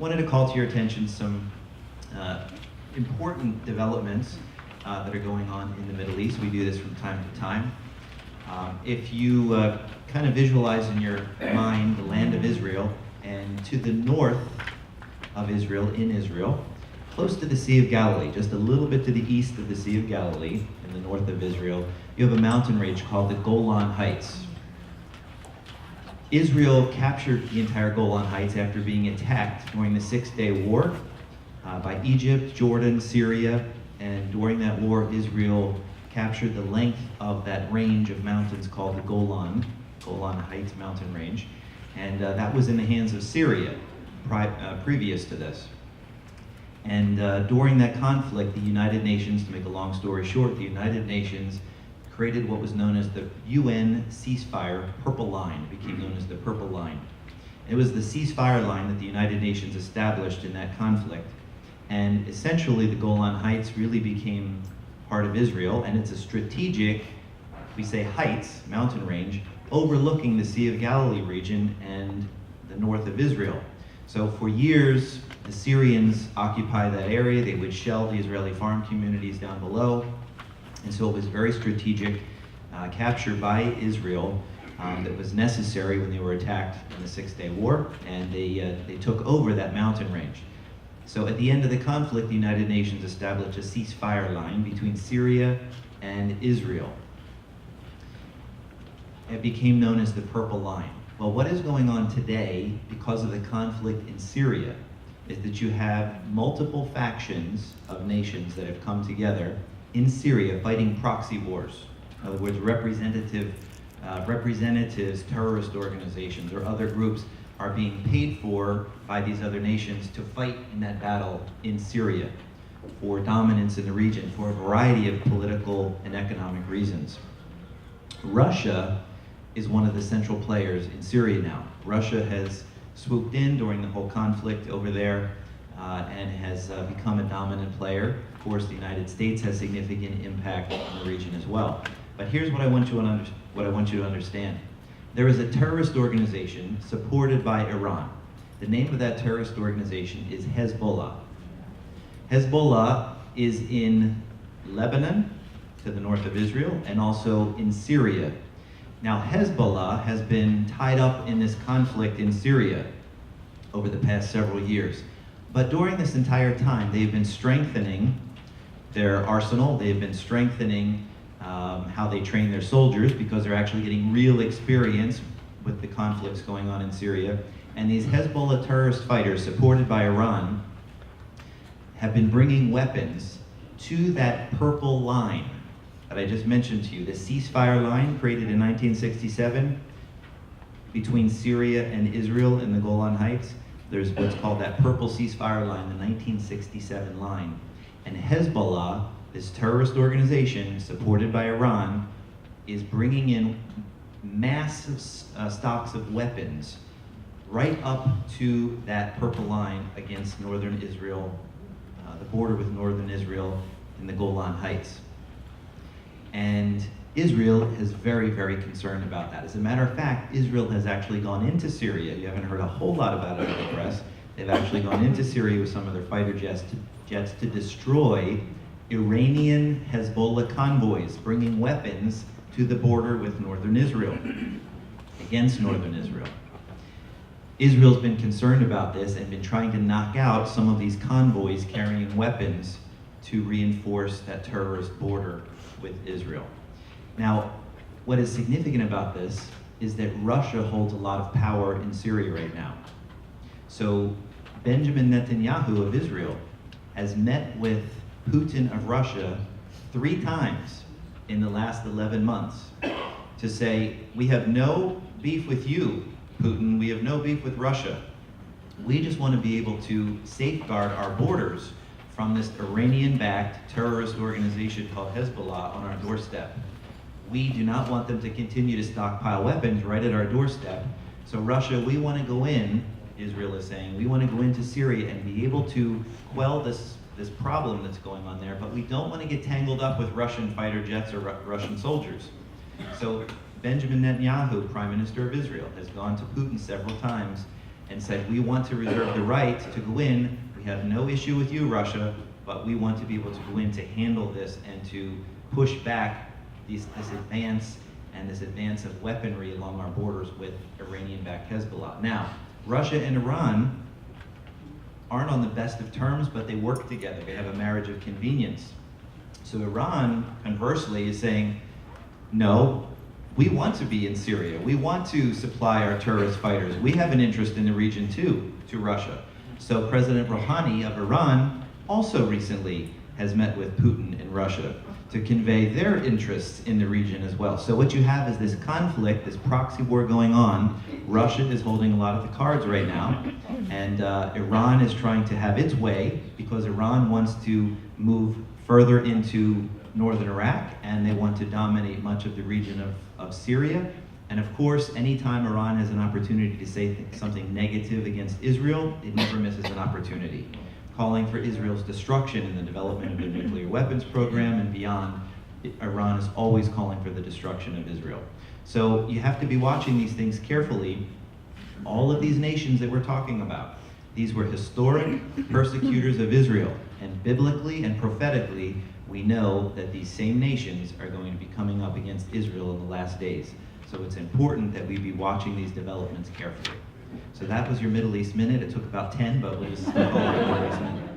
wanted to call to your attention some important developments that are going on in the Middle East. We do this from time to time. If you kind of visualize in your mind the land of Israel, and to the north of Israel, in Israel, close to the Sea of Galilee, just a little bit to the east of the Sea of Galilee, in the north of Israel, you have a mountain range called the Golan Heights. Israel captured the entire Golan Heights after being attacked during the Six-Day War by Egypt, Jordan, Syria, and during that war, Israel captured the length of that range of mountains called the Golan Heights mountain range, and that was in the hands of Syria previous to this. And during that conflict, the United Nations, to make a long story short, the United Nations created what was known as the UN ceasefire Purple Line. It became known as the Purple Line. It was the ceasefire line that the United Nations established in that conflict. And essentially, the Golan Heights really became part of Israel, and it's a strategic, we say heights, mountain range, overlooking the Sea of Galilee region and the north of Israel. So for years, the Syrians occupied that area. They would shell the Israeli farm communities down below. And so it was very strategic capture by Israel that was necessary when they were attacked in the Six-Day War, and they took over that mountain range. So at the end of the conflict, the United Nations established a ceasefire line between Syria and Israel. It became known as the Purple Line. Well, what is going on today because of the conflict in Syria is that you have multiple factions of nations that have come together in Syria fighting proxy wars. In other words, representatives, terrorist organizations, or other groups are being paid for by these other nations to fight in that battle in Syria for dominance in the region for a variety of political and economic reasons. Russia is one of the central players in Syria now. Russia has swooped in during the whole conflict over there and has become a dominant player. Of course, the United States has significant impact on the region as well. But here's what I want you to understand. There is a terrorist organization supported by Iran. The name of that terrorist organization is Hezbollah. Hezbollah is in Lebanon, to the north of Israel, and also in Syria. Now, Hezbollah has been tied up in this conflict in Syria over the past several years. But during this entire time, they've been strengthening their arsenal. They've been strengthening how they train their soldiers, because they're actually getting real experience with the conflicts going on in Syria. And these Hezbollah terrorist fighters, supported by Iran, have been bringing weapons to that purple line that I just mentioned to you, the ceasefire line created in 1967 between Syria and Israel in the Golan Heights. There's what's called that purple ceasefire line, the 1967 line. And Hezbollah, this terrorist organization supported by Iran, is bringing in massive stocks of weapons right up to that purple line against northern Israel, the border with northern Israel in the Golan Heights. And Israel is very, very concerned about that. As a matter of fact, Israel has actually gone into Syria. You haven't heard a whole lot about it in the press. They've actually gone into Syria with some of their fighter jets to destroy Iranian Hezbollah convoys, bringing weapons to the border with northern Israel, against northern Israel. Israel's been concerned about this and been trying to knock out some of these convoys carrying weapons to reinforce that terrorist border with Israel. Now, what is significant about this is that Russia holds a lot of power in Syria right now. So Benjamin Netanyahu of Israel has met with Putin of Russia 3 times in the last 11 months to say, we have no beef with you, Putin, we have no beef with Russia. We just want to be able to safeguard our borders from this Iranian-backed terrorist organization called Hezbollah on our doorstep. We do not want them to continue to stockpile weapons right at our doorstep. So Russia, we want to go in, Israel is saying, we want to go into Syria and be able to quell this problem that's going on there, but we don't want to get tangled up with Russian fighter jets or Russian soldiers. So Benjamin Netanyahu, Prime Minister of Israel, has gone to Putin several times and said, we want to reserve the right to go in. We have no issue with you, Russia, but we want to be able to go in to handle this and to push back this advance and this advance of weaponry along our borders with Iranian-backed Hezbollah. Now, Russia and Iran aren't on the best of terms, but they work together. They have a marriage of convenience. So Iran, conversely, is saying, no, we want to be in Syria. We want to supply our terrorist fighters. We have an interest in the region too, to Russia. So President Rouhani of Iran also recently has met with Putin in Russia to convey their interests in the region as well. So what you have is this conflict, this proxy war going on. Russia is holding a lot of the cards right now, and Iran is trying to have its way because Iran wants to move further into northern Iraq, and they want to dominate much of the region of Syria. And of course, anytime Iran has an opportunity to say something negative against Israel, it never misses an opportunity. Calling for Israel's destruction in the development of their nuclear weapons program and beyond, Iran is always calling for the destruction of Israel. So you have to be watching these things carefully. All of these nations that we're talking about, these were historic persecutors of Israel. And biblically and prophetically, we know that these same nations are going to be coming up against Israel in the last days. So it's important that we be watching these developments carefully. So that was your Middle East Minute. It took about 10, but we'll just call it a Middle East Minute.